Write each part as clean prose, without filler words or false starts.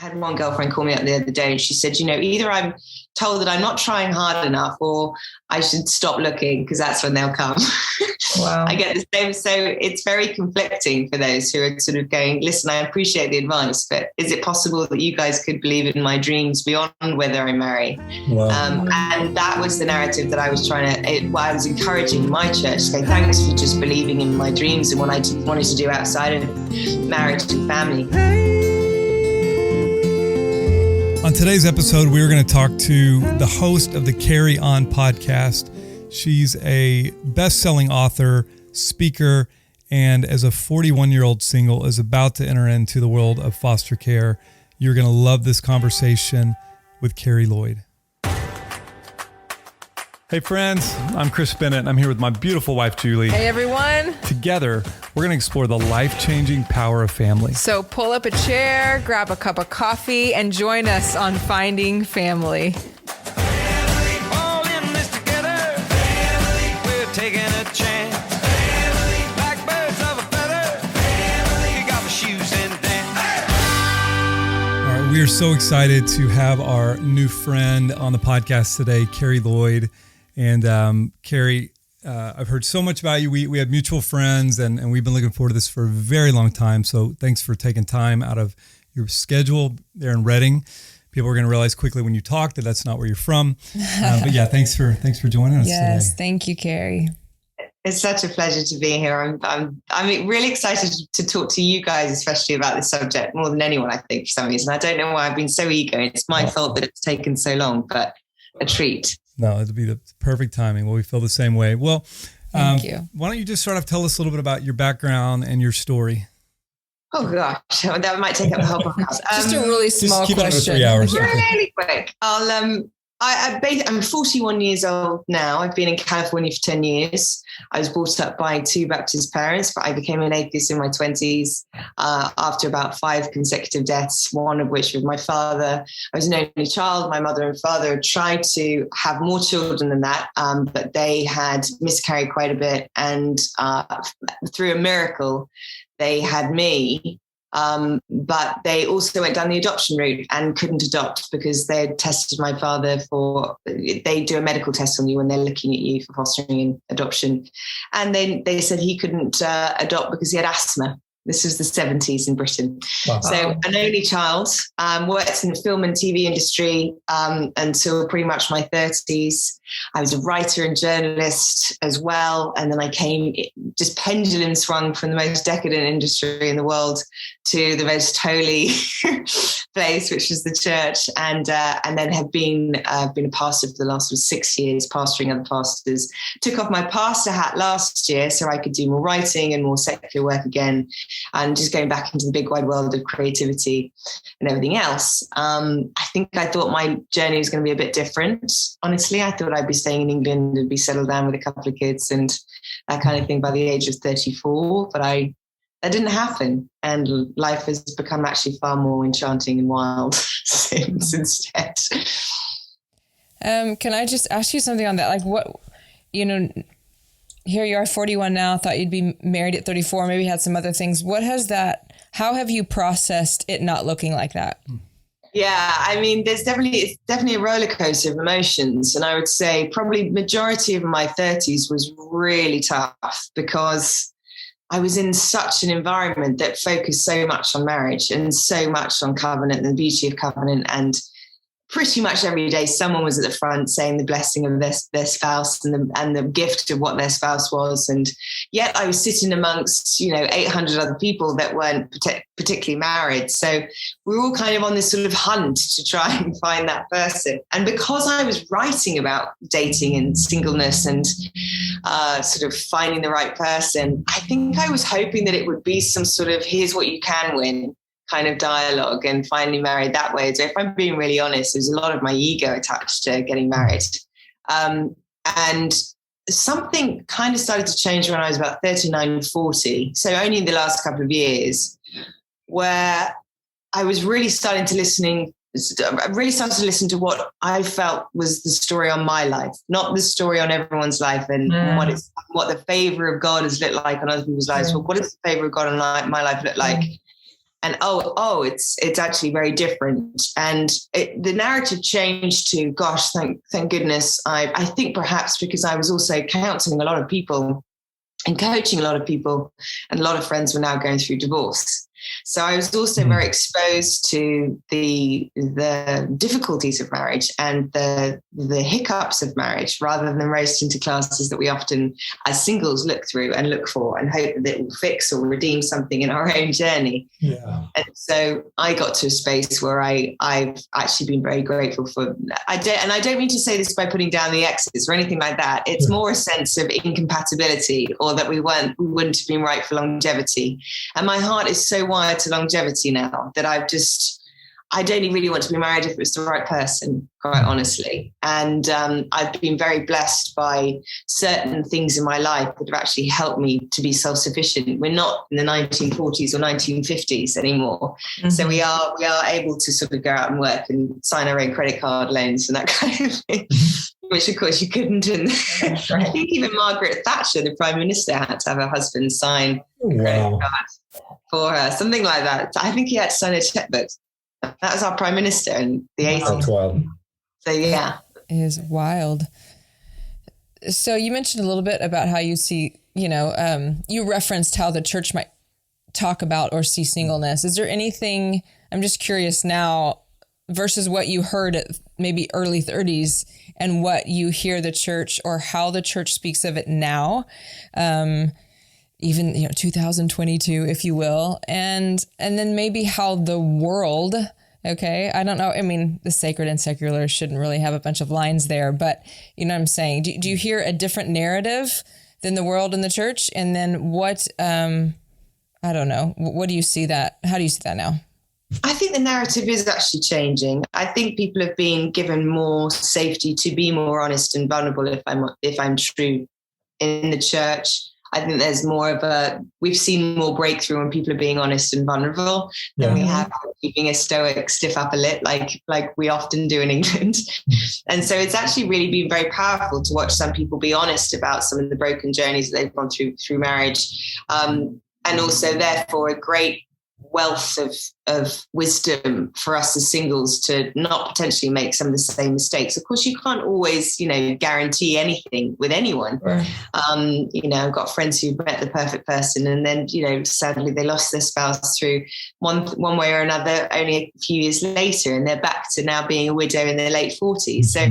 I had one girlfriend call me up the other day and she said, either I'm told that I'm not trying hard enough or I should stop looking because that's when they'll come. Wow. I get the same. So it's very conflicting for those who are sort of going, listen, I appreciate the advice, but is it possible that you guys could believe in my dreams beyond whether I marry? Wow. And that was the narrative that I was I was encouraging my church to say, thanks for just believing in my dreams and what I wanted to do outside of marriage and family. On today's episode, we're going to talk to the host of the Carrie On podcast. She's a best-selling author, speaker, and as a 41-year-old single is about to enter into the world of foster care. You're going to love this conversation with Carrie Lloyd. Hey friends, I'm Chris Bennett and I'm here with my beautiful wife, Julie. Hey everyone. Together, we're going to explore the life-changing power of family. So pull up a chair, grab a cup of coffee, and join us on Finding Family. Family, all in this together. Family, we're taking a chance. Family, like birds of a feather. Family, kick off the shoes and dance. All right, we are so excited to have our new friend on the podcast today, Carrie Lloyd. And Carrie, I've heard so much about you. We have mutual friends and we've been looking forward to this for a very long time. So thanks for taking time out of your schedule there in Reading. People are going to realize quickly when you talk that that's not where you're from. But yeah, thanks for joining us today. Yes, thank you, Carrie. It's such a pleasure to be here. I'm really excited to talk to you guys, especially about this subject more than anyone, I think, for some reason. I don't know why I've been so eager. It's my fault that it's taken so long, but a treat. No, it'll be the perfect timing. Well, we feel the same way. Well, thank you. Why don't you just start off, tell us a little bit about your background and your story? Oh gosh, that might take up the whole podcast. Just a really small question. 3 hours. Really quick. I'm 41 years old now. I've been in California for 10 years. I was brought up by two Baptist parents, but I became an atheist in my 20s after about 5 consecutive deaths, one of which was my father. I was an only child. My mother and father had tried to have more children than that, but they had miscarried quite a bit. And through a miracle, they had me. But they also went down the adoption route and couldn't adopt because they had tested my father they do a medical test on you when they're looking at you for fostering and adoption. And then they said he couldn't adopt because he had asthma. This was the 70s in Britain. Wow. So an only child, worked in the film and TV industry until pretty much my 30s. I was a writer and journalist as well. And then I came, just pendulum swung from the most decadent industry in the world to the most holy place, which was the church. And then have been a pastor for the last 6 years, pastoring other pastors. Took off my pastor hat last year so I could do more writing and more secular work again. And just going back into the big wide world of creativity and everything else. I thought my journey was going to be a bit different. Honestly, I thought I'd be staying in England and be settled down with a couple of kids and that kind of thing by the age of 34. But that didn't happen. And life has become actually far more enchanting and wild since instead. Can I just ask you something on that? Like what, here you are 41 now, thought you'd be married at 34, maybe had some other things. How have you processed it not looking like that? Yeah, I mean, it's definitely a roller coaster of emotions. And I would say probably majority of my 30s was really tough because I was in such an environment that focused so much on marriage and so much on covenant and the beauty of covenant. And pretty much every day, someone was at the front saying the blessing of their spouse and the gift of what their spouse was. And yet I was sitting amongst, 800 other people that weren't particularly married. So we were all kind of on this sort of hunt to try and find that person. And because I was writing about dating and singleness and sort of finding the right person, I think I was hoping that it would be some sort of here's what you can win kind of dialogue and finally married that way. So if I'm being really honest, there's a lot of my ego attached to getting married. And something kind of started to change when I was about 39, 40. So only in the last couple of years where I was really starting to listen to what I felt was the story on my life, not the story on everyone's life and what the favor of God has looked like on other people's lives. But what does the favor of God on my life look like? it's actually very different. And the narrative changed to, gosh, thank goodness. I think perhaps because I was also counseling a lot of people and coaching a lot of people, and a lot of friends were now going through divorce. So I was also very exposed to the difficulties of marriage and the hiccups of marriage, rather than the rose-tinted glasses that we often as singles look through and look for and hope that it will fix or redeem something in our own journey. Yeah. And so I got to a space where I've actually been very grateful for. I don't mean to say this by putting down the exes or anything like that. It's more a sense of incompatibility, or that we wouldn't have been right for longevity. And my heart is so wired to longevity now that I don't really want to be married if it's the right person, quite honestly. And I've been very blessed by certain things in my life that have actually helped me to be self-sufficient. We're not in the 1940s or 1950s anymore. Mm-hmm. So we are able to sort of go out and work and sign our own credit card loans and that kind of thing, which of course you couldn't. And right. I think even Margaret Thatcher, the Prime Minister, had to have her husband sign a credit card for her, something like that. I think he had to sign a checkbook. That was our Prime Minister in the 80s. That's wild. So, yeah. It is wild. So you mentioned a little bit about how you see, you referenced how the church might talk about or see singleness. Is there anything, I'm just curious now, versus what you heard at maybe early 30s and what you hear the church or how the church speaks of it now, even 2022, if you will, and then maybe how the world, okay, I don't know, I mean, the sacred and secular shouldn't really have a bunch of lines there, but you know what I'm saying? Do you hear a different narrative than the world and the church? And then what, I don't know, what do you see that, how do you see that now? I think the narrative is actually changing. I think people have been given more safety to be more honest and vulnerable if I'm true in the church. I think there's more of we've seen more breakthrough when people are being honest and vulnerable than we have keeping a stoic, stiff upper lip like we often do in England. And so it's actually really been very powerful to watch some people be honest about some of the broken journeys that they've gone through marriage. And also therefore a great wealth of wisdom for us as singles to not potentially make some of the same mistakes. Of course, you can't always, guarantee anything with anyone. Right. I've got friends who've met the perfect person and then, sadly they lost their spouse through one way or another only a few years later, and they're back to now being a widow in their late 40s. So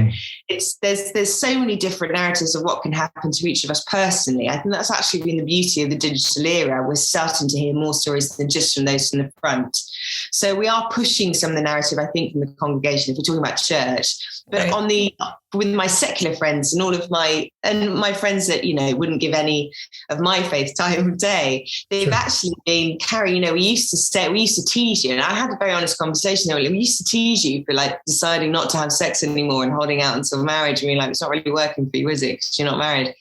there's so many different narratives of what can happen to each of us personally. I think that's actually been the beauty of the digital era. We're starting to hear more stories than just from those from the front. So we are pushing some of the narrative, I think, from the congregation, if we're talking about church. But right. With my secular friends and all of my friends that, wouldn't give any of my faith time of day, they've actually been, Carrie, we used to tease you. And I had a very honest conversation. We used to tease you for deciding not to have sex anymore and holding out until marriage. I mean, it's not really working for you, is it? Because you're not married.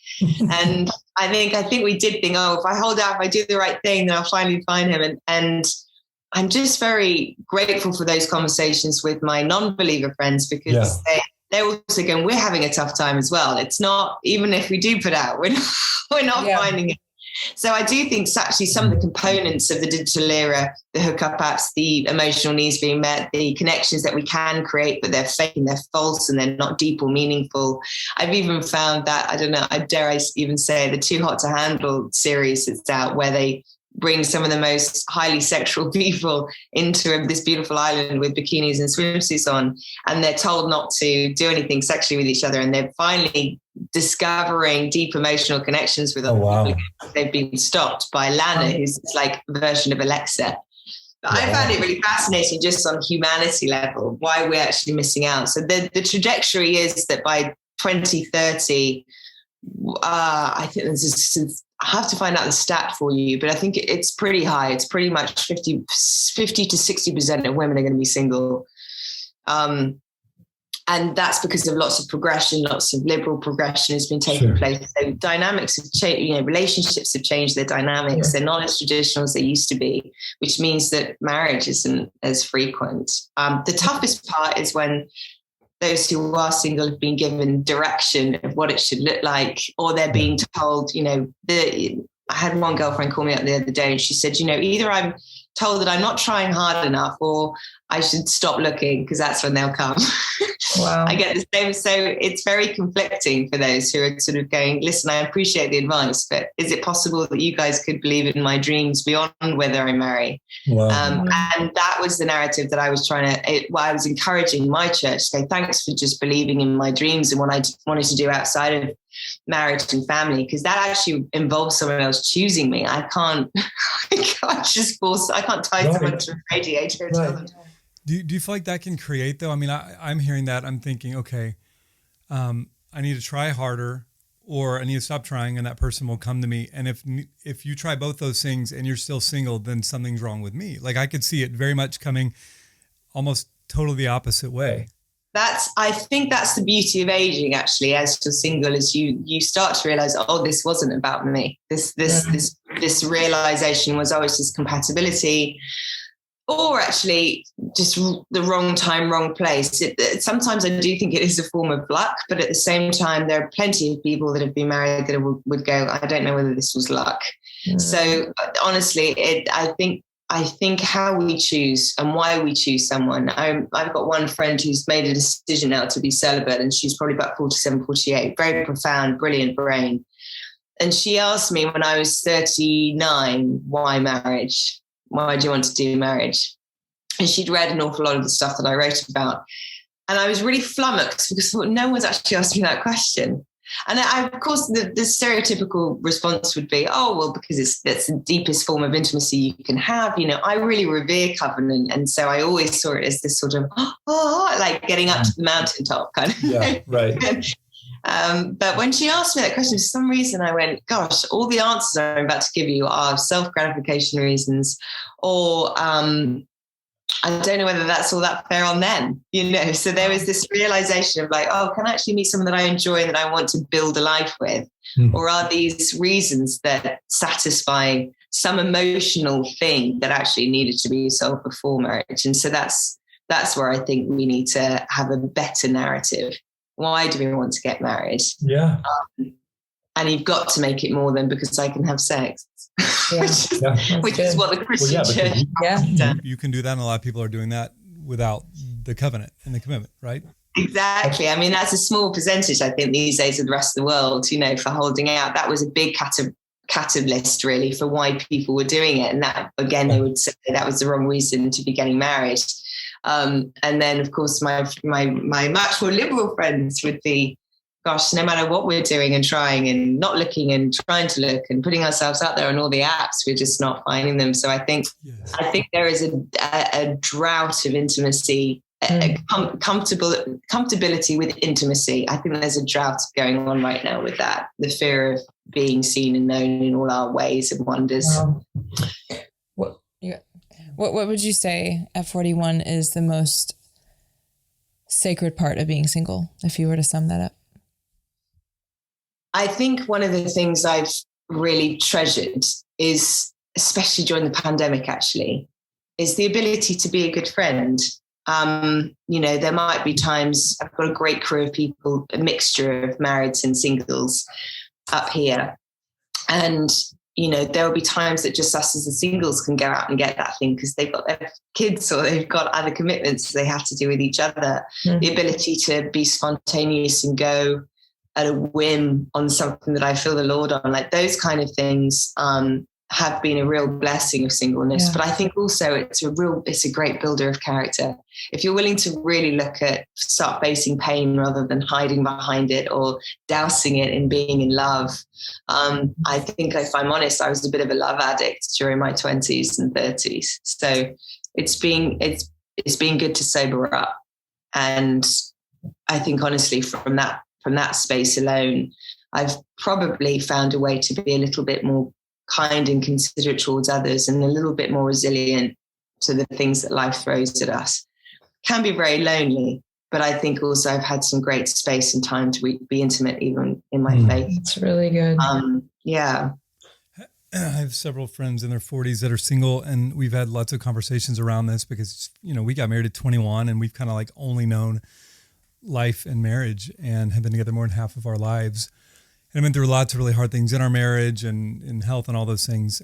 And I think we did think, if I hold out, if I do the right thing, then I'll finally find him. And I'm just very grateful for those conversations with my non-believer friends, because they're also going, we're having a tough time as well. It's not, even if we do put out, we're not finding it. So I do think actually some of the components of the digital era, the hookup apps, the emotional needs being met, the connections that we can create, but they're fake and they're false and they're not deep or meaningful. I've even found that, I don't know, dare I even say the Too Hot to Handle series that's out, where they bring some of the most highly sexual people into this beautiful island with bikinis and swimsuits on, and they're told not to do anything sexually with each other, and they're finally discovering deep emotional connections with other people. They've been stopped by Lana, who's like a version of Alexa. But I found it really fascinating just on humanity level, why we're actually missing out. So the trajectory is that by 2030, I think I have to find out the stat for you, but I think it's pretty high. It's pretty much 50 to 60% of women are going to be single. And that's because of lots of progression, lots of liberal progression has been taking place. So dynamics have changed, relationships have changed their dynamics. They're not as traditional as they used to be, which means that marriage isn't as frequent. The toughest part is when those who are single have been given direction of what it should look like, or they're being told, I had one girlfriend call me up the other day and she said, either I'm told that I'm not trying hard enough, or I should stop looking because that's when they'll come. Wow. I get the same. So it's very conflicting for those who are sort of going, listen, I appreciate the advice, but is it possible that you guys could believe in my dreams beyond whether I marry? Wow. And that was the narrative that I was I was encouraging my church to say, thanks for just believing in my dreams and what I wanted to do outside of marriage and family, because that actually involves someone else choosing me. I can't just force, I can't tie someone to a radiator and tell them. Do you feel like that can create, though? I mean, I'm hearing that. I'm thinking, okay, I need to try harder, or I need to stop trying, and that person will come to me. And if you try both those things and you're still single, then something's wrong with me. Like, I could see it very much coming almost totally the opposite way. I think that's the beauty of aging, actually, as you're single, is you start to realize, oh, this wasn't about me. This realization was always just compatibility, or actually just the wrong time, wrong place. Sometimes I do think it is a form of luck, but at the same time, there are plenty of people that have been married that would go, I don't know whether this was luck. Mm. So honestly, I think how we choose and why we choose someone. I've got one friend who's made a decision now to be celibate, and she's probably about 47, 48, very profound, brilliant brain. And she asked me when I was 39, why marriage? Why do you want to do marriage? And she'd read an awful lot of the stuff that I wrote about. And I was really flummoxed because I thought, no one's actually asked me that question. And of course, the stereotypical response would be, oh, well, because that's the deepest form of intimacy you can have. You know, I really revere covenant. And so I always saw it as this sort of, like getting up to the mountaintop kind of. Yeah, right. But when she asked me that question, for some reason I went, gosh, all the answers I'm about to give you are self-gratification reasons, or I don't know whether that's all that fair on them, you know. So there was this realization of like, oh, can I actually meet someone that I enjoy and that I want to build a life with? Or are these reasons that satisfy some emotional thing that actually needed to be solved before marriage? And so that's where I think we need to have a better narrative. Why do we want to get married? Yeah. And you've got to make it more than because I can have sex, Yeah. which is what the Christian church. You can do that, and a lot of people are doing that without the covenant and the commitment, right? Exactly. I mean, that's a small percentage, I think, these days of the rest of the world, you know, for holding out. That was a big catalyst, really, for why people were doing it. And that, again, they would say that was the wrong reason to be getting married. And then, of course, my much more liberal friends would be, gosh, no matter what we're doing and trying and not looking and trying to look and putting ourselves out there on all the apps, we're just not finding them. So I think there is a drought of intimacy, comfortability with intimacy. I think there's a drought going on right now with that, the fear of being seen and known in all our ways and wonders. What would you say at 41 is the most sacred part of being single, if you were to sum that up? I think one of the things I've really treasured is, especially during the pandemic, actually, is the ability to be a good friend. You know, there might be times, I've got a great crew of people, a mixture of marrieds and singles up here. And, you know, there will be times that just us as the singles can go out and get that thing because they've got their kids or they've got other commitments they have to do with each other. Mm-hmm. The ability to be spontaneous and go at a whim on something that I feel the Lord on, like those kind of things have been a real blessing of singleness. Yeah. But I think also it's a great builder of character. If you're willing to really start facing pain rather than hiding behind it or dousing it in being in love. I think, if I'm honest, I was a bit of a love addict during my 20s and 30s. So it's been good to sober up. And I think honestly from that space alone, I've probably found a way to be a little bit more kind and considerate towards others and a little bit more resilient to the things that life throws at us. Can be very lonely, but I think also I've had some great space and time to be intimate even in my faith. It's really good. Yeah. I have several friends in their 40s that are single, and we've had lots of conversations around this because, you know, we got married at 21 and we've kind of like only known life and marriage and have been together more than half of our lives. And I went through lots of really hard things in our marriage and in health and all those things.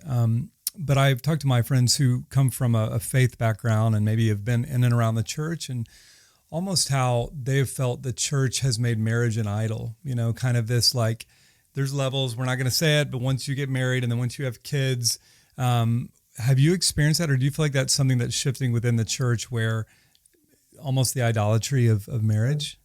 but I've talked to my friends who come from a faith background and maybe have been in and around the church, and almost how they've felt the church has made marriage an idol, kind of this like, there's levels, we're not going to say it, but once you get married and then once you have kids, have you experienced that, or do you feel like that's something that's shifting within the church, where almost the idolatry of marriage?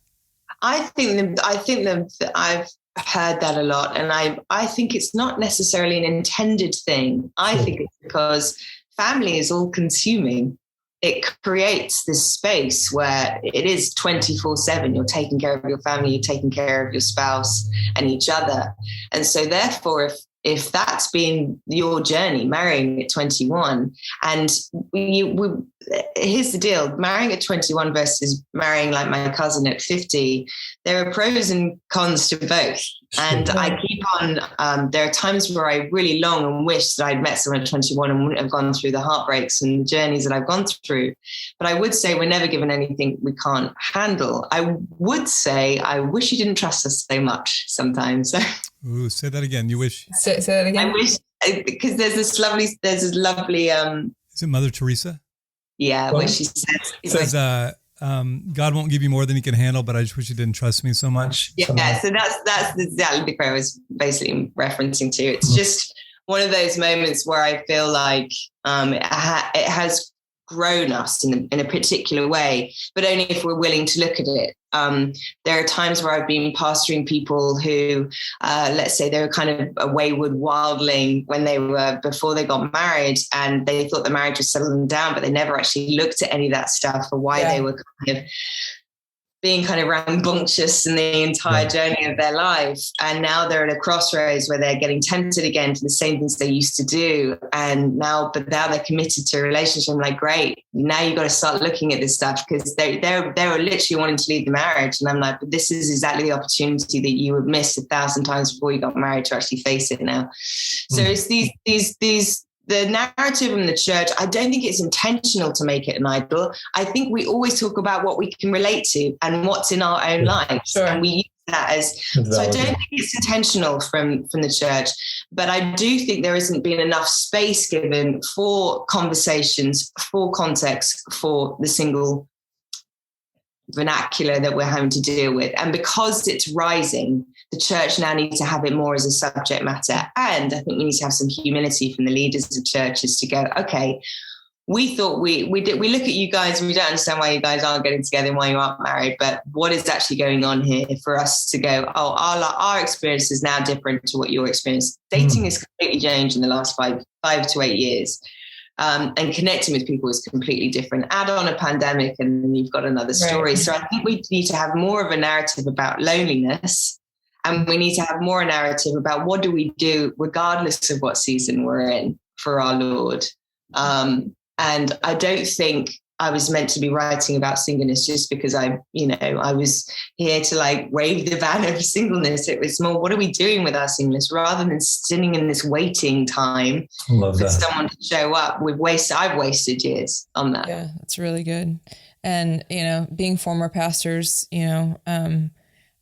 I think that I've heard that a lot, and I think it's not necessarily an intended thing. I think it's because family is all consuming. It creates this space where it is 24/7. You're taking care of your family, you're taking care of your spouse and each other. And so therefore, if that's been your journey, marrying at 21, and here's the deal, marrying at 21 versus marrying like my cousin at 50, there are pros and cons to both. And I keep on, there are times where I really long and wish that I'd met someone at 21 and wouldn't have gone through the heartbreaks and the journeys that I've gone through. But I would say we're never given anything we can't handle. I would say I wish you didn't trust us so much sometimes. Ooh, say that again. You wish? Say that again. I wish, because there's this lovely. Is it Mother Teresa? Yeah, where she says, God won't give you more than he can handle, but I just wish you didn't trust me so much. Yeah, so that's exactly the quote I was basically referencing to. It's just one of those moments where I feel like it has grown us in a particular way, but only if we're willing to look at it. There are times where I've been pastoring people who, let's say they were kind of a wayward wildling before they got married, and they thought the marriage was settling down, but they never actually looked at any of that stuff or why they were kind of being kind of rambunctious in the entire journey of their life. And now they're at a crossroads where they're getting tempted again for the same things they used to do. And now they're committed to a relationship. I'm like, great, now you've got to start looking at this stuff, because they were literally wanting to leave the marriage. And I'm like, but this is exactly the opportunity that you would miss 1,000 times before you got married to actually face it now. So it's the narrative in the church. I don't think it's intentional to make it an idol. I think we always talk about what we can relate to and what's in our own lives. Sure. And we use that as, so I don't think it's intentional from the church, but I do think there hasn't been enough space given for conversations, for context, for the single vernacular that we're having to deal with. And because it's rising, the church now needs to have it more as a subject matter. And I think we need to have some humility from the leaders of churches to go, okay, we thought we look at you guys and we don't understand why you guys aren't getting together and why you aren't married, but what is actually going on here for us to go, oh, our experience is now different to what your experience. Dating has completely changed in the last 5 to 8 years. And connecting with people is completely different. Add on a pandemic and then you've got another story. Right. So I think we need to have more of a narrative about loneliness, and we need to have more a narrative about what do we do regardless of what season we're in for our Lord. And I don't think I was meant to be writing about singleness just because I was here to like wave the banner of singleness. It was more, what are we doing with our singleness, rather than sitting in this waiting time for someone to show up. I've wasted years on that. Yeah, that's really good. And, being former pastors,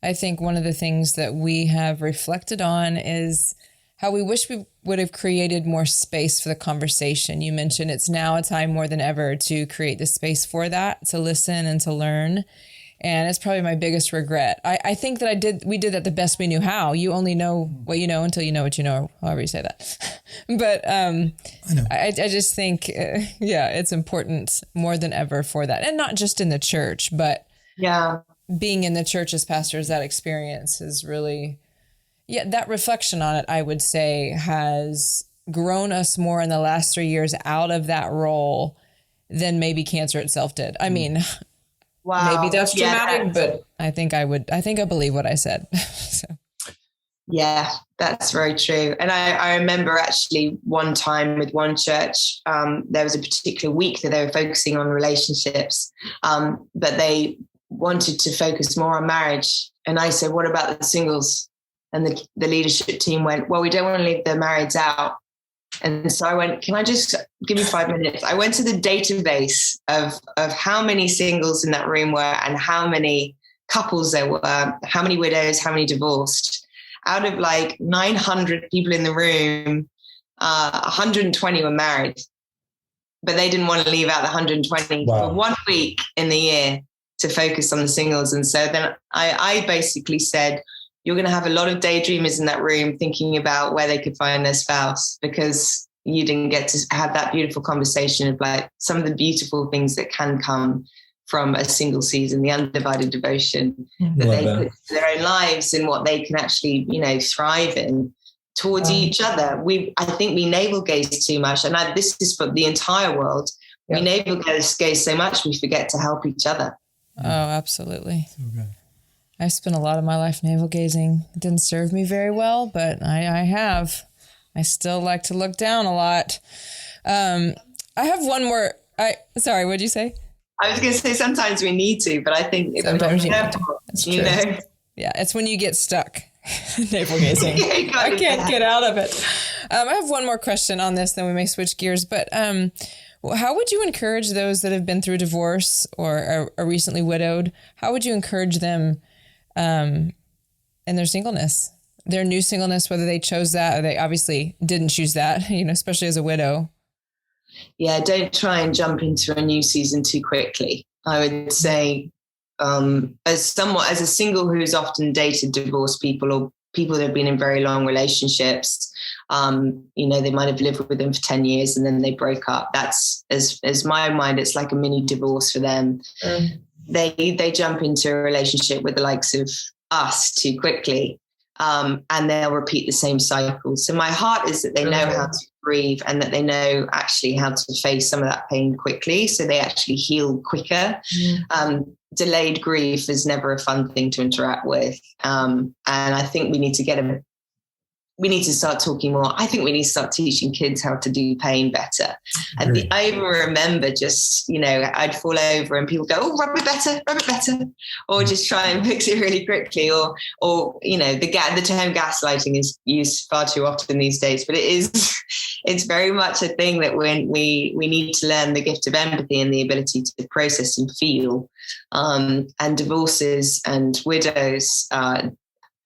I think one of the things that we have reflected on is how we wish we would have created more space for the conversation. You mentioned it's now a time more than ever to create the space for that, to listen and to learn. And it's probably my biggest regret. I think that we did that the best we knew how. You only know what you know until you know what you know, however you say that. But I just think, it's important more than ever for that. And not just in the church, but being in the church as pastors, that experience is really... Yeah, that reflection on it, I would say, has grown us more in the last 3 years out of that role than maybe cancer itself did. I mean, maybe that's dramatic, but I think I believe what I said. So. Yeah, that's very true. And I remember actually one time with one church, there was a particular week that they were focusing on relationships, but they wanted to focus more on marriage. And I said, what about the singles? And the leadership team went, well, we don't want to leave the marrieds out. And so I went, can I just give me 5 minutes? I went to the database of how many singles in that room were and how many couples there were, how many widows, how many divorced. Out of like 900 people in the room, 120 were married, but they didn't want to leave out the 120 for 1 week in the year to focus on the singles. And so then I basically said, you're going to have a lot of daydreamers in that room thinking about where they could find their spouse, because you didn't get to have that beautiful conversation of like some of the beautiful things that can come from a single season, the undivided devotion that they put to their own lives and what they can actually, thrive in towards each other. I think we navel gaze too much. And this is for the entire world. We navel gaze so much, we forget to help each other. Oh, absolutely. So good. I spent a lot of my life navel gazing. It didn't serve me very well, but I have. I still like to look down a lot. I have one more. Sorry, what'd you say? I was going to say sometimes we need to, but I think sometimes you need to. That's true. Yeah, it's when you get stuck navel gazing. I can't get out of it. I have one more question on this, then we may switch gears. But how would you encourage those that have been through divorce or are recently widowed? How would you encourage them in their singleness, their new singleness, whether they chose that or they obviously didn't choose that, especially as a widow? Yeah, don't try and jump into a new season too quickly. I would say as a single who's often dated divorced people or people that have been in very long relationships, they might have lived with them for 10 years and then they broke up. That's, as my mind, it's like a mini divorce for them. They jump into a relationship with the likes of us too quickly, and they'll repeat the same cycle. So my heart is that they know how to grieve and that they know actually how to face some of that pain quickly, so they actually heal quicker. Delayed grief is never a fun thing to interact with. And I think we need to start talking more. I think we need to start teaching kids how to do pain better. I even remember just, I'd fall over and people go, oh, rub it better. Or just try and fix it really quickly. Or the term gaslighting is used far too often these days, but it's very much a thing that when we need to learn the gift of empathy and the ability to process and feel. And divorces and widows, a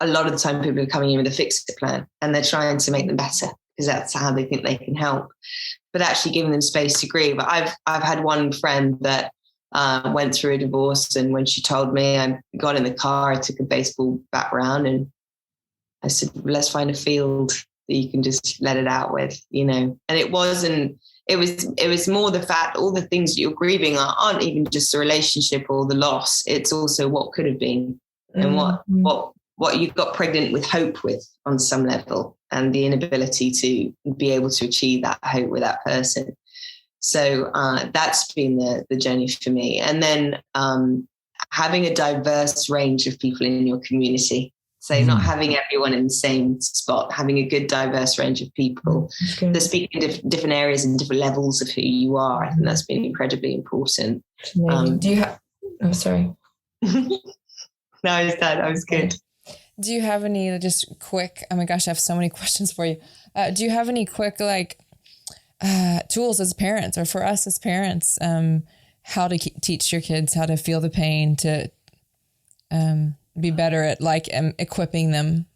lot of the time people are coming in with a fix-it plan and they're trying to make them better because that's how they think they can help, but actually giving them space to grieve. I've had one friend that went through a divorce, and when she told me, I got in the car, I took a baseball bat round and I said, let's find a field that you can just let it out with, and it was more the fact all the things that you're grieving aren't even just the relationship or the loss. It's also what could have been and what you got pregnant with hope with on some level, and the inability to be able to achieve that hope with that person. So that's been the journey for me. And then having a diverse range of people in your community. So not having everyone in the same spot, having a good diverse range of people that speak in different areas and different levels of who you are. I think that's been incredibly important. Do you have, sorry. No, I was good. Do you have any just quick, oh my gosh, I have so many questions for you. Do you have any quick tools as parents or for us as parents, how to teach your kids how to feel the pain, to be better at equipping them?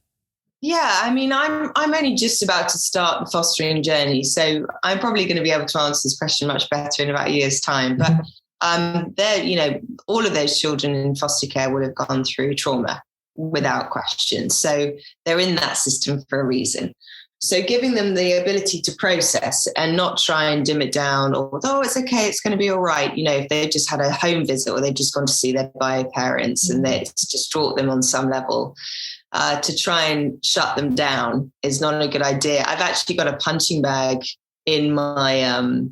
Yeah, I mean, I'm only just about to start the fostering journey, so I'm probably going to be able to answer this question much better in about a year's time. But all of those children in foster care would have gone through trauma without question. So they're in that system for a reason. So giving them the ability to process and not try and dim it down or, oh, it's okay, it's going to be all right. If they've just had a home visit or they've just gone to see their bio parents and it's distraught them on some level, to try and shut them down is not a good idea. I've actually got a punching bag in my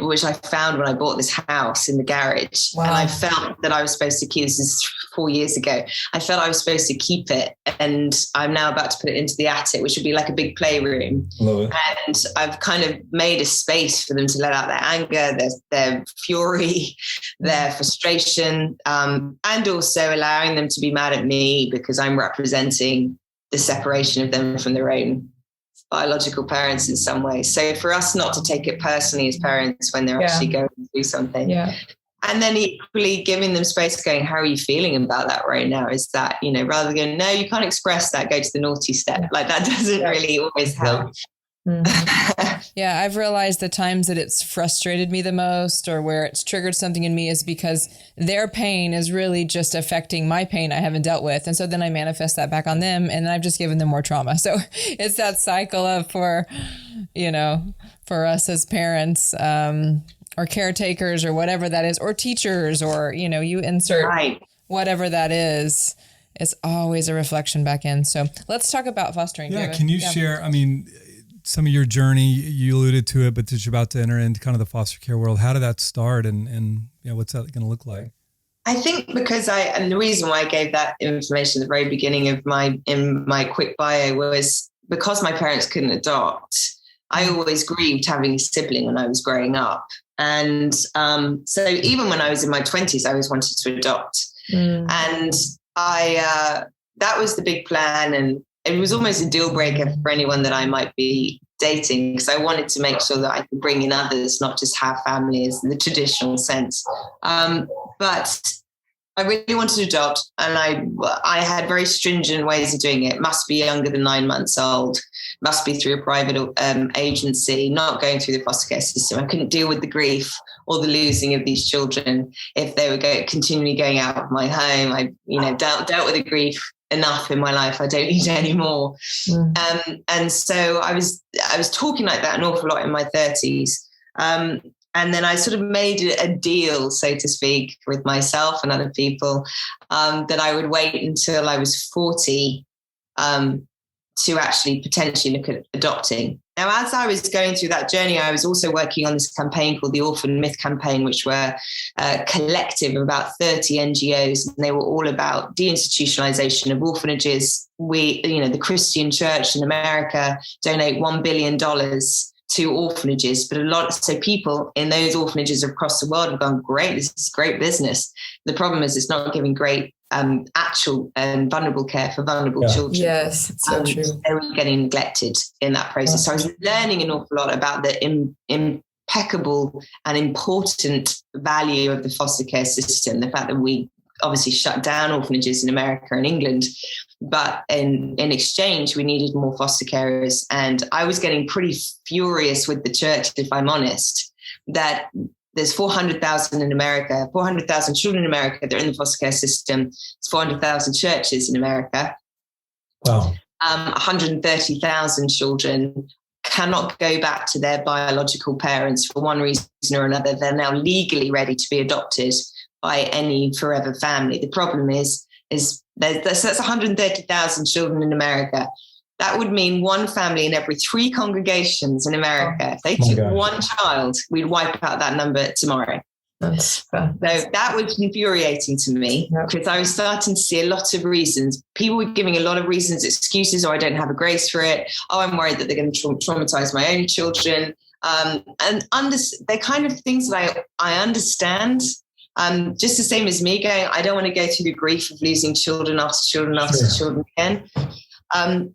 which I found when I bought this house in the garage. Wow. And I felt that I was supposed to keep, this is 4 years ago, I felt I was supposed to keep it. And I'm now about to put it into the attic, which would be like a big playroom. Love it. And I've kind of made a space for them to let out their anger, their fury, their frustration, and also allowing them to be mad at me because I'm representing the separation of them from their own biological parents in some way. So for us not to take it personally as parents when they're actually going through something. Yeah. And then equally giving them space, going, how are you feeling about that right now? Is that, rather than, no, you can't express that, go to the naughty step. Like that doesn't really always help. Mm-hmm. Yeah, I've realized the times that it's frustrated me the most or where it's triggered something in me is because their pain is really just affecting my pain I haven't dealt with. And so then I manifest that back on them and I've just given them more trauma. So it's that cycle of for us as parents or caretakers or whatever that is, or teachers, or, you insert whatever that is. It's always a reflection back in. So let's talk about fostering. Yeah. Can you share, some of your journey? You alluded to it, but that you're about to enter into kind of the foster care world. How did that start and what's that going to look like? I think and the reason why I gave that information at the very beginning of in my quick bio was because my parents couldn't adopt. I always grieved having a sibling when I was growing up. And so even when I was in my 20s, I always wanted to adopt. And that was the big plan. And it was almost a deal breaker for anyone that I might be dating, because I wanted to make sure that I could bring in others, not just have families in the traditional sense. But I really wanted to adopt, and I had very stringent ways of doing it. Must be younger than 9 months old, must be through a private agency, not going through the foster care system. I couldn't deal with the grief or the losing of these children if they were continually going out of my home. I dealt with the grief enough in my life. I don't need any more. And so I was talking like that an awful lot in my 30s. And then I sort of made a deal, so to speak, with myself and other people that I would wait until I was 40 to actually potentially look at adopting. Now, as I was going through that journey, I was also working on this campaign called the Orphan Myth Campaign, which were a collective of about 30 NGOs, and they were all about deinstitutionalization of orphanages. The Christian Church in America donate $1 billion to orphanages, but so people in those orphanages across the world have gone, great, this is great business. The problem is it's not giving great actual and vulnerable care for vulnerable children. Yes, it's so true. They were getting neglected in that process. So I was learning an awful lot about the impeccable and important value of the foster care system, the fact that we obviously shut down orphanages in America and England, but in exchange, we needed more foster carers. And I was getting pretty furious with the church, if I'm honest, that there's 400,000 in America, 400,000 children in America that are in the foster care system. It's 400,000 churches in America. Wow. 130,000 children cannot go back to their biological parents for one reason or another. They're now legally ready to be adopted by any forever family. The problem is that's 130,000 children in America. That would mean one family in every 3 congregations in America. If they took one child, we'd wipe out that number tomorrow. That's fair. So that was infuriating to me because I was starting to see a lot of reasons. People were giving a lot of reasons, excuses, or I don't have a grace for it. Oh, I'm worried that they're going to traumatize my own children. They're kind of things that I understand. Just the same as me going, I don't want to go through the grief of losing children after children after children again.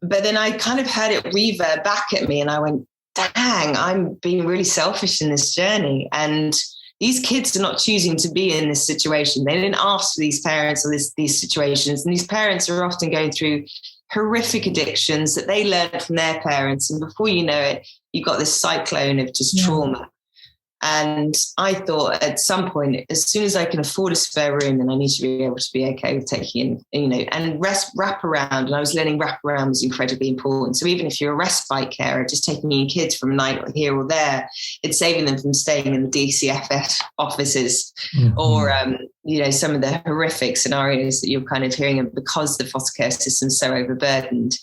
But then I kind of heard it reverb back at me and I went, dang, I'm being really selfish in this journey. And these kids are not choosing to be in this situation. They didn't ask for these parents or these situations. And these parents are often going through horrific addictions that they learned from their parents. And before you know it, you've got this cyclone of just trauma. And I thought at some point, as soon as I can afford a spare room, then I need to be able to be okay with taking in, and wrap around. And I was learning wrap around was incredibly important. So even if you're a respite carer, just taking in kids from a night here or there, it's saving them from staying in the DCFS offices or, some of the horrific scenarios that you're kind of hearing of because the foster care system's so overburdened.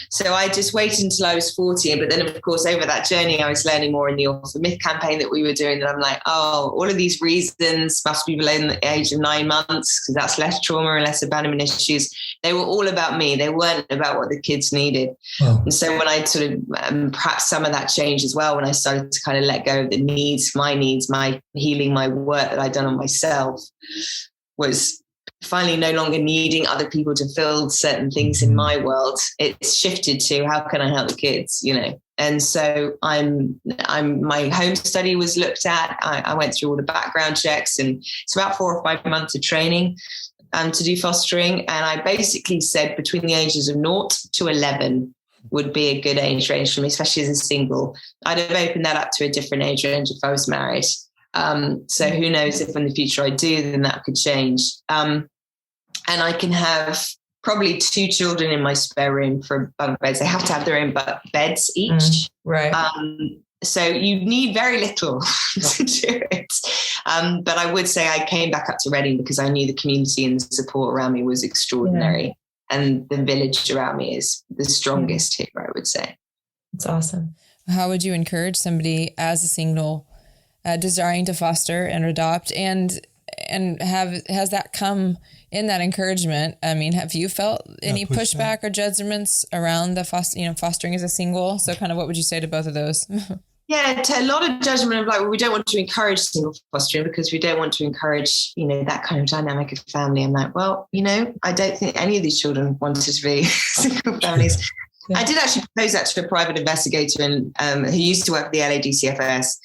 So I just waited until I was 40. But then, of course, over that journey, I was learning more in the Orphan Myth campaign that we were doing. And I'm like, oh, all of these reasons must be below the age of 9 months because that's less trauma and less abandonment issues. They were all about me. They weren't about what the kids needed. Oh. And so when I sort of, perhaps some of that changed as well, when I started to kind of let go of the needs, my healing, my work that I'd done on myself was finally no longer needing other people to fill certain things in my world. It's shifted to how can I help the kids, And so my home study was looked at. I went through all the background checks and it's about 4 or 5 months of training to do fostering. And I basically said between the ages of 0 to 11, would be a good age range for me, especially as a single. I'd have opened that up to a different age range if I was married. So who knows if in the future I do, then that could change. And I can have probably 2 children in my spare room for bunk beds. They have to have their own beds each. Right. So you need very little to do it. But I would say I came back up to Reading because I knew the community and the support around me was extraordinary. Yeah. And the village around me is the strongest here, I would say. That's awesome. How would you encourage somebody as a single desiring to foster and adopt and has that come in that encouragement? I mean, have you felt any pushback or judgments around the fostering as a single? So kind of what would you say to both of those? Yeah, a lot of judgment of like, well, we don't want to encourage single fostering because we don't want to encourage, that kind of dynamic of family. I'm like, well, I don't think any of these children wanted to be single families. Yeah. I did actually propose that to a private investigator who used to work at the LADCFS.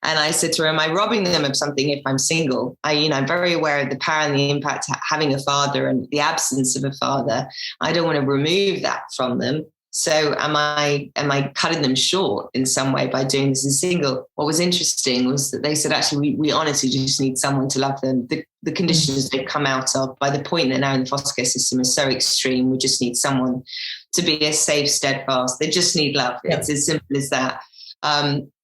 And I said to her, am I robbing them of something if I'm single? I'm very aware of the power and the impact having a father and the absence of a father. I don't want to remove that from them. So am I cutting them short in some way by doing this as single? What was interesting was that they said, actually, we honestly just need someone to love them. The conditions they've come out of by the point they're now in the foster care system are so extreme. We just need someone to be a safe, steadfast. They just need love. Yeah. It's as simple as that.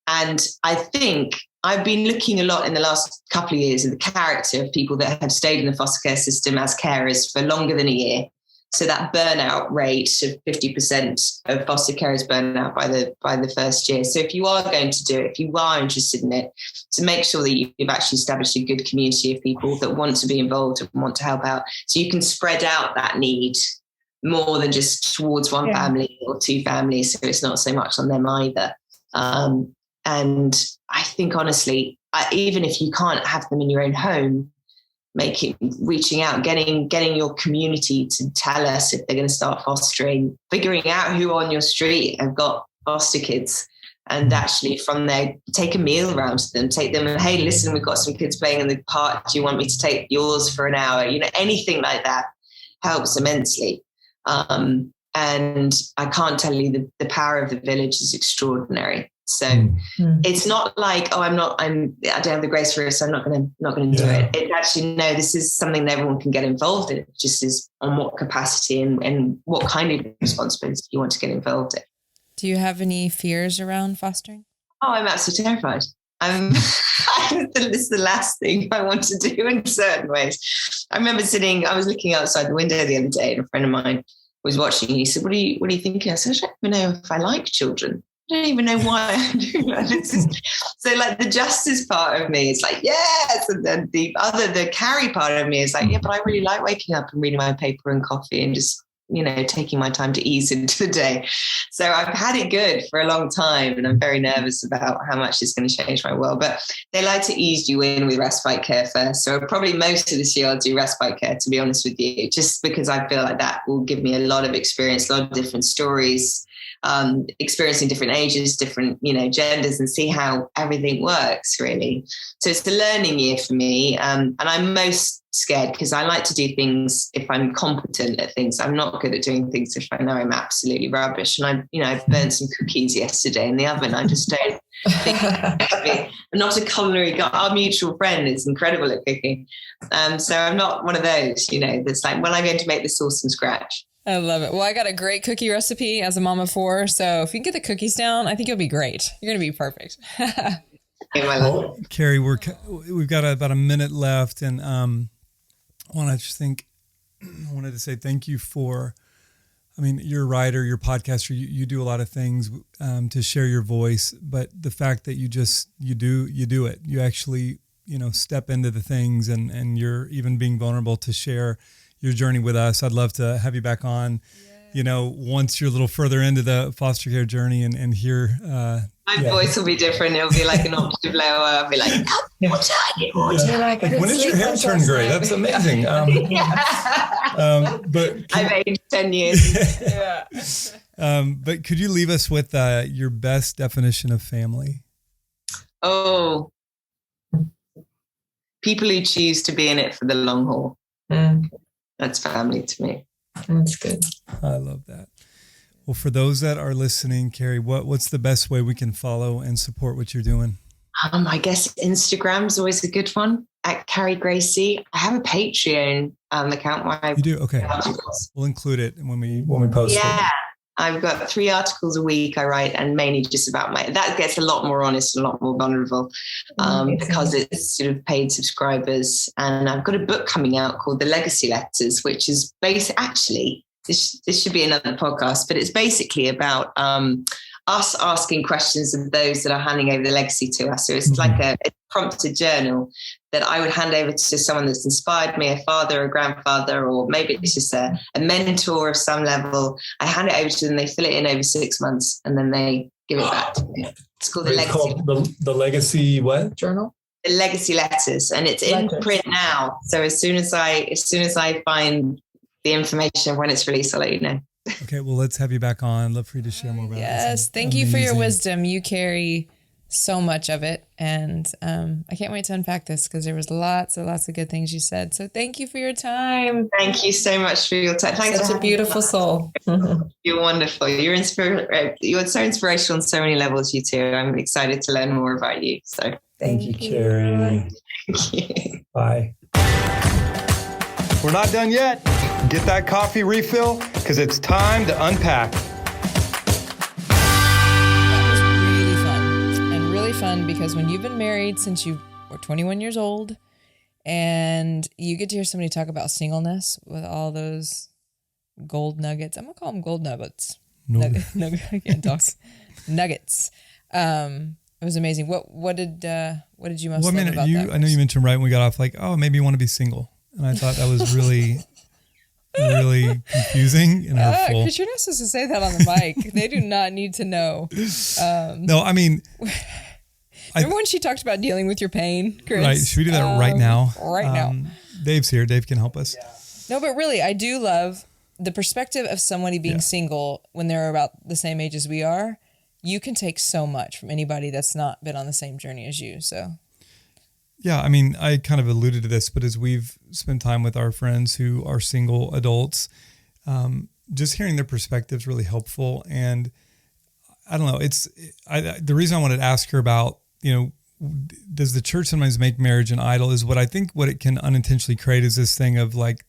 And I think I've been looking a lot in the last couple of years at the character of people that have stayed in the foster care system as carers for longer than a year. So that burnout rate of 50% of foster carers burn out by the first year. So if you are going to do it, if you are interested in it, to make sure that you've actually established a good community of people that want to be involved and want to help out, so you can spread out that need more than just towards one family or 2 families. So it's not so much on them either. And I think, honestly, even if you can't have them in your own home, reaching out, getting your community to tell us if they're going to start fostering, figuring out who on your street have got foster kids, and actually from there, take a meal around to them, take them, hey, listen, we've got some kids playing in the park. Do you want me to take yours for an hour? Anything like that helps immensely. And I can't tell you the power of the village is extraordinary. So it's not like, I don't have the grace for it, so I'm not going to do it. It's actually, no, this is something that everyone can get involved in. It just is on what capacity and what kind of responsibility you want to get involved in. Do you have any fears around fostering? Oh, I'm absolutely terrified. It's the last thing I want to do in certain ways. I remember I was looking outside the window the other day, and a friend of mine was watching. He said, what are you thinking? I said, I don't even know if I like children. I don't even know why I'm doing that. So like the justice part of me is like, yes. And then the Carrie part of me is like, yeah, but I really like waking up and reading my paper and coffee and just, taking my time to ease into the day. So I've had it good for a long time, and I'm very nervous about how much it's going to change my world. But they like to ease you in with respite care first. So probably most of this year I'll do respite care, to be honest with you, just because I feel like that will give me a lot of experience, a lot of different stories, experiencing different ages, different, genders, and see how everything works, really. So it's the learning year for me. And I'm most scared because I like to do things if I'm competent at things. I'm not good at doing things if I know I'm absolutely rubbish. And I burnt some cookies yesterday in the oven. I just don't think I'm not a culinary guy. Our mutual friend is incredible at cooking. So I'm not one of those, that's like, well, I'm going to make the sauce from scratch. I love it. Well, I got a great cookie recipe as a mom of 4. So if you get the cookies down, I think you'll be great. You're going to be perfect. Well, Carrie, we've got about a minute left, and I wanted to say thank you for, you're a writer, you're a podcaster, you do a lot of things to share your voice, but the fact that you do it, you actually, step into the things, and you're even being vulnerable to share your journey with us. I'd love to have you back on, once you're a little further into the foster care journey and hear. My voice will be different. It'll be like an octave lower. I'll be like, water. Like, when did your hair turn gray? That's amazing. But I've aged 10 years. But could you leave us with your best definition of family? Oh, people who choose to be in it for the long haul. That's family to me. That's good. I love that. Well, for those that are listening, Carrie, what's the best way we can follow and support what you're doing? I guess Instagram's always a good one, at Carrie Gracie. I have a Patreon account where I You do? Okay. articles. We'll include it when we post Yeah. it. I've got 3 articles a week I write, and mainly just about that gets a lot more honest and a lot more vulnerable because it's sort of paid subscribers. And I've got a book coming out called The Legacy Letters, which is actually, this should be another podcast, but it's basically about us asking questions of those that are handing over the legacy to us. So it's like a prompted journal that I would hand over to someone that's inspired me, a father, a grandfather, or maybe it's just a mentor of some level. I hand it over to them, they fill it in over 6 months, and then they give it back to me. It's called The Legacy what? Journal? The Legacy Letters, and it's in print now. So as soon as I find the information when it's released, I'll let you know. Okay, well, let's have you back on. Love for you to share more about it. Yes, thank you for your wisdom. You carry so much of it, and I can't wait to unpack this because there was lots and lots of good things you said. So thank you for your time. Thank you so much for your time. Thanks. Such a beautiful soul. You're wonderful. You're so inspirational on so many levels, you two. I'm excited to learn more about you. So Thank you, Carrie. thank you. Bye. We're not done yet. Get that coffee refill because it's time to unpack. That was really fun, and really fun because when you've been married since you were 21 years old, and you get to hear somebody talk about singleness with all those gold nuggets. I'm gonna call them gold nuggets. I can't talk. Nuggets. It was amazing. What did you most love about that? I know you mentioned right when we got off, like, oh, maybe you want to be single. And I thought that was really, really confusing and hurtful. Because you're not supposed to say that on the mic. They do not need to know. No, I mean... Remember when she talked about dealing with your pain, Chris? Right. Should we do that right now? Right now. Dave's here. Dave can help us. No, but really, I do love the perspective of somebody being single when they're about the same age as we are. You can take so much from anybody that's not been on the same journey as you. So... Yeah, I mean, I kind of alluded to this, but as we've spent time with our friends who are single adults, just hearing their perspective is really helpful. And I don't know, the reason I wanted to ask her about, does the church sometimes make marriage an idol, is what it can unintentionally create is this thing of like,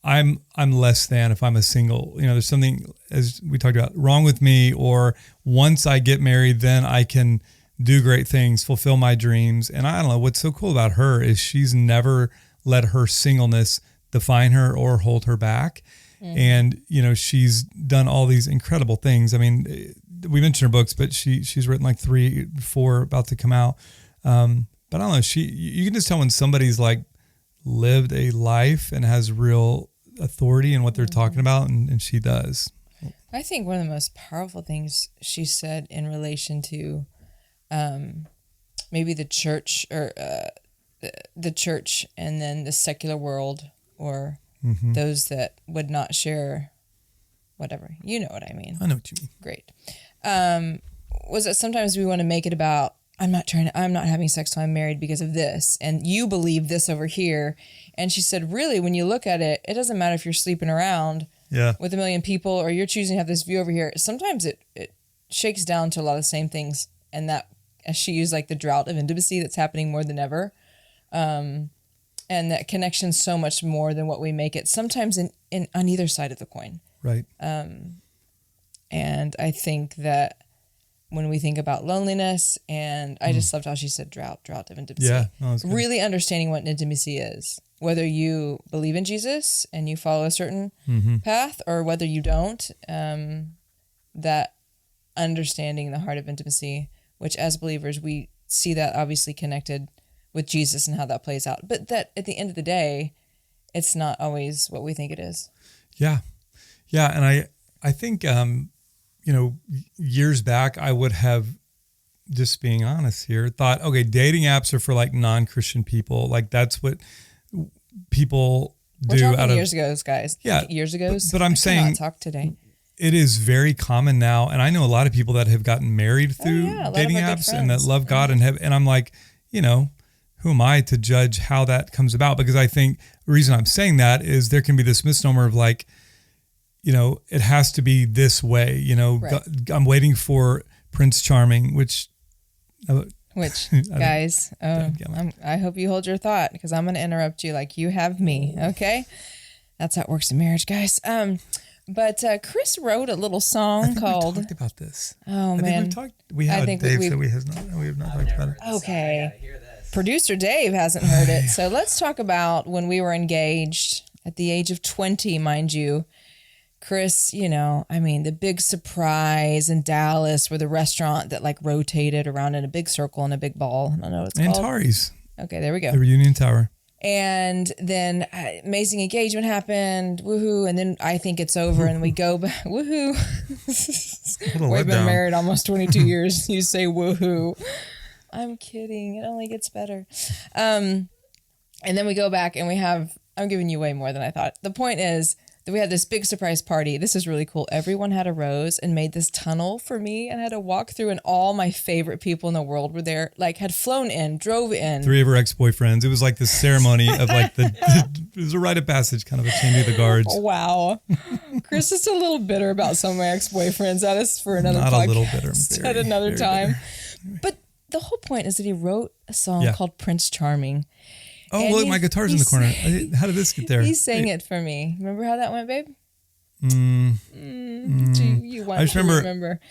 I'm less than if I'm a single, there's something, as we talked about, wrong with me, or once I get married, then I can do great things, fulfill my dreams. And I don't know, what's so cool about her is she's never let her singleness define her or hold her back. And, she's done all these incredible things. I mean, we mentioned her books, but she's written like 3, 4 about to come out. But I don't know, you can just tell when somebody's like lived a life and has real authority in what they're talking about. And she does. I think one of the most powerful things she said in relation to maybe the church or the church and then the secular world or those that would not share whatever. You know what I mean? I know what you mean. Great. Was that sometimes we want to make it about, I'm not having sex till I'm married because of this. And you believe this over here. And she said, really, when you look at it, it doesn't matter if you're sleeping around with 1 million people or you're choosing to have this view over here. Sometimes it shakes down to a lot of the same things. And that, as she used, like the drought of intimacy that's happening more than ever. And that connection so much more than what we make it sometimes in on either side of the coin. Right. And I think that when we think about loneliness, and I just loved how she said drought of intimacy. Yeah, no, that's good. Really understanding what intimacy is, whether you believe in Jesus and you follow a certain path or whether you don't, that understanding the heart of intimacy, which as believers, we see that obviously connected with Jesus and how that plays out. But that at the end of the day, it's not always what we think it is. Yeah. Yeah. And I think, years back, I would have, just being honest here, thought, okay, dating apps are for like non-Christian people. Like that's what people do. We're talking years ago, guys. Yeah. Years ago. But I'm saying talk today. It is very common now. And I know a lot of people that have gotten married through dating apps and that love God and have, and I'm like, who am I to judge how that comes about? Because I think the reason I'm saying that is there can be this misnomer of like, it has to be this way. Right. I'm waiting for Prince Charming, which guys, I hope you hold your thought because I'm going to interrupt you like you have me. Okay. That's how it works in marriage, guys. But Chris wrote a little song called. We talked about this. Oh, I man. think we have. Dave said we have not talked about it. Okay. Producer Dave hasn't heard it. So let's talk about when we were engaged at the age of 20, mind you. Chris, the big surprise in Dallas where the restaurant that like rotated around in a big circle in a big ball. I don't know what it's called. Antares. Okay, there we go. The Reunion Tower. And then amazing engagement happened. Woohoo. And then I think it's over and we go back. Woohoo. We've been married almost 22 years. You say woohoo. I'm kidding. It only gets better. And then we go back and I'm giving you way more than I thought. The point is that we had this big surprise party. This is really cool. Everyone had a rose and made this tunnel for me and I had to walk through, and all my favorite people in the world were there, like had flown in, drove in. 3 of her ex-boyfriends. It was like this ceremony of like it was a rite of passage, kind of a changing of the guards. Wow. Chris is a little bitter about some of my ex-boyfriends. That is for another podcast. Not a little bitter. At another time. But the whole point is that he wrote a song called Prince Charming. Oh, and look, my guitar's in the corner. How did this get there? He sang it for me. Remember how that went, babe? You want to remember.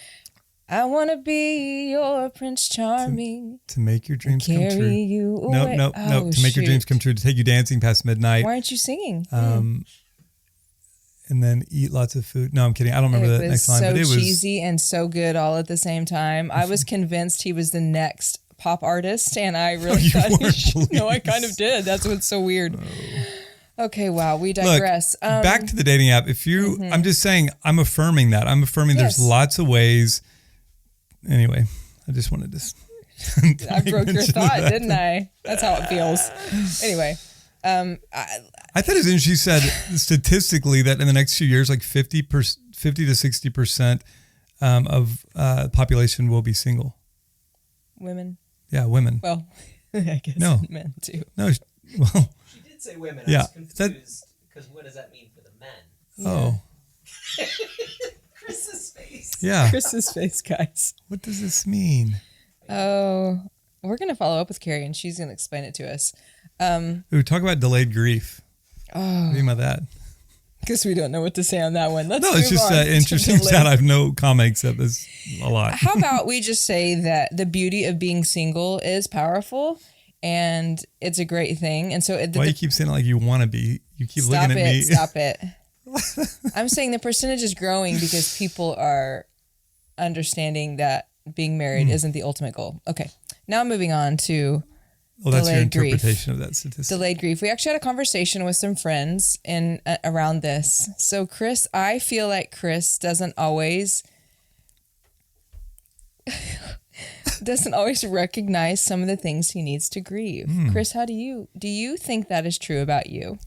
I want to be your Prince Charming. To make your dreams come true. You away. No. To make your dreams come true. To take you dancing past midnight. Why aren't you singing? And then eat lots of food. No, I'm kidding. I don't remember the next line. But it was so cheesy and so good all at the same time. I was convinced he was the next pop artist, and I really thought no, I kind of did. That's what's so weird. Okay, wow, we digress. Look, back to the dating app. If you, I'm just saying, I'm affirming that. I'm affirming there's lots of ways. Anyway, I just wanted to. I broke your thought, didn't I? That's how it feels. Anyway, I thought it was interesting. She said statistically that in the next few years, like 50 to 60% of the population will be single. Women. Yeah, women. Well, I guess men too. No, well. She did say women. Yeah, I was confused because what does that mean for the men? Oh. Chris's face. Yeah. Chris's face, guys. What does this mean? Oh, we're going to follow up with Carrie and she's going to explain it to us. We talk about delayed grief. Oh. What do you mean by that? Because we don't know what to say on that one. It's just interesting that I have no comments of this a lot. How about we just say that the beauty of being single is powerful and it's a great thing. And so why you keep saying it like you want to be? You keep looking at me. Stop it. I'm saying the percentage is growing because people are understanding that being married isn't the ultimate goal. Okay. Now moving on to that's your interpretation of that statistic. Delayed grief. We actually had a conversation with some friends around this. So Chris, I feel like Chris doesn't always recognize some of the things he needs to grieve. Chris, how do you think that is true about you?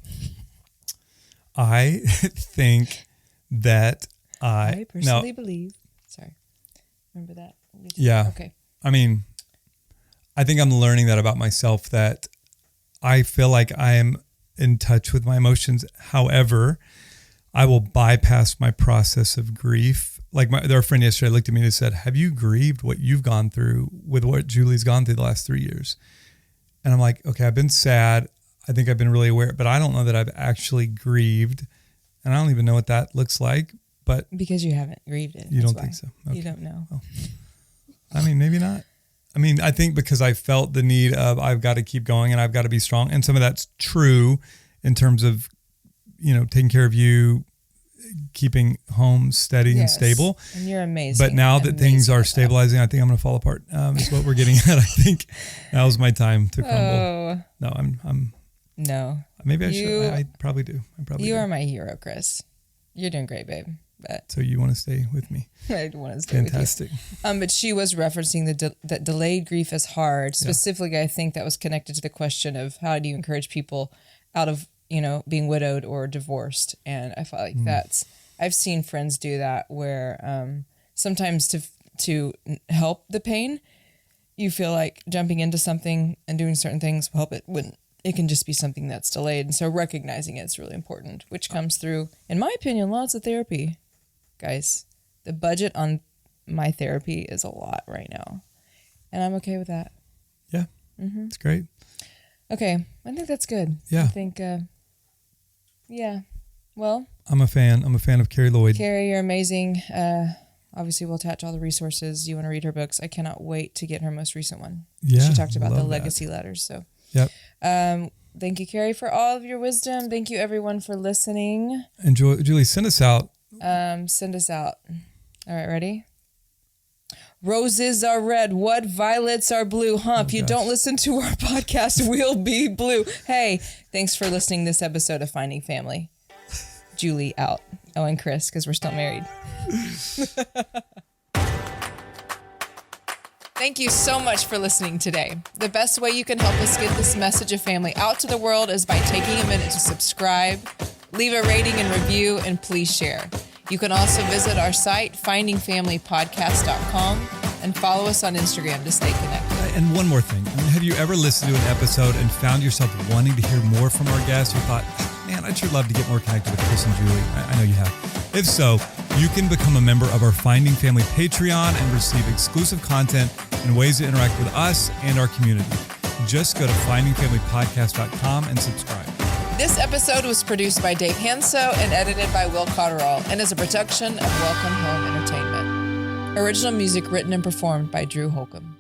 I think that I personally believe. Sorry. Remember that? Yeah. Okay. I mean, I think I'm learning that about myself, that I feel like I am in touch with my emotions. However, I will bypass my process of grief. Like their friend yesterday looked at me and said, have you grieved what you've gone through with what Julie's gone through the last 3 years? And I'm like, okay, I've been sad. I think I've been really aware, but I don't know that I've actually grieved. And I don't even know what that looks like. But because you haven't grieved it. You don't think so? Okay. You don't know. Oh. I mean, maybe not. I mean, I think because I felt the need of I've got to keep going and I've got to be strong. And some of that's true in terms of, taking care of you, keeping home steady and stable. And you're amazing. But now that things are stabilizing, I think I'm going to fall apart. Is what we're getting at. I think now's my time to crumble. Oh. No, I'm. No. Maybe I should. I probably do. You are my hero, Chris. You're doing great, babe. But so you want to stay with me? I want to stay Fantastic. with you. But she was referencing that delayed grief is hard. Specifically, I think that was connected to the question of how do you encourage people out of, being widowed or divorced. And I felt like I've seen friends do that where sometimes to help the pain, you feel like jumping into something and doing certain things will help it it can just be something that's delayed. And so recognizing it's really important, which comes through, in my opinion, lots of therapy. Guys, the budget on my therapy is a lot right now. And I'm okay with that. Yeah. It's great. Okay. I think that's good. Yeah. I think, yeah. Well, I'm a fan. I'm a fan of Carrie Lloyd. Carrie, you're amazing. Obviously, we'll attach all the resources. You want to read her books. I cannot wait to get her most recent one. Yeah, She talked about the love that. legacy letters. So, Yep. Thank you, Carrie, for all of your wisdom. Thank you, everyone, for listening. And Julie, send us out. Send us out. All right, ready? Roses are red. What violets are blue? If you don't listen to our podcast, we'll be blue. Hey, thanks for listening to this episode of Finding Family. Julie out. Oh, and Chris, because we're still married. Thank you so much for listening today. The best way you can help us get this message of family out to the world is by taking a minute to subscribe, leave a rating and review, and please share. You can also visit our site, findingfamilypodcast.com, and follow us on Instagram to stay connected. And one more thing. I mean, have you ever listened to an episode and found yourself wanting to hear more from our guests? You thought, man, I'd sure love to get more connected with Chris and Julie. I know you have. If so, you can become a member of our Finding Family Patreon and receive exclusive content and ways to interact with us and our community. Just go to findingfamilypodcast.com and subscribe. This episode was produced by Dave Hanso and edited by Will Cotterall and is a production of Welcome Home Entertainment. Original music written and performed by Drew Holcomb.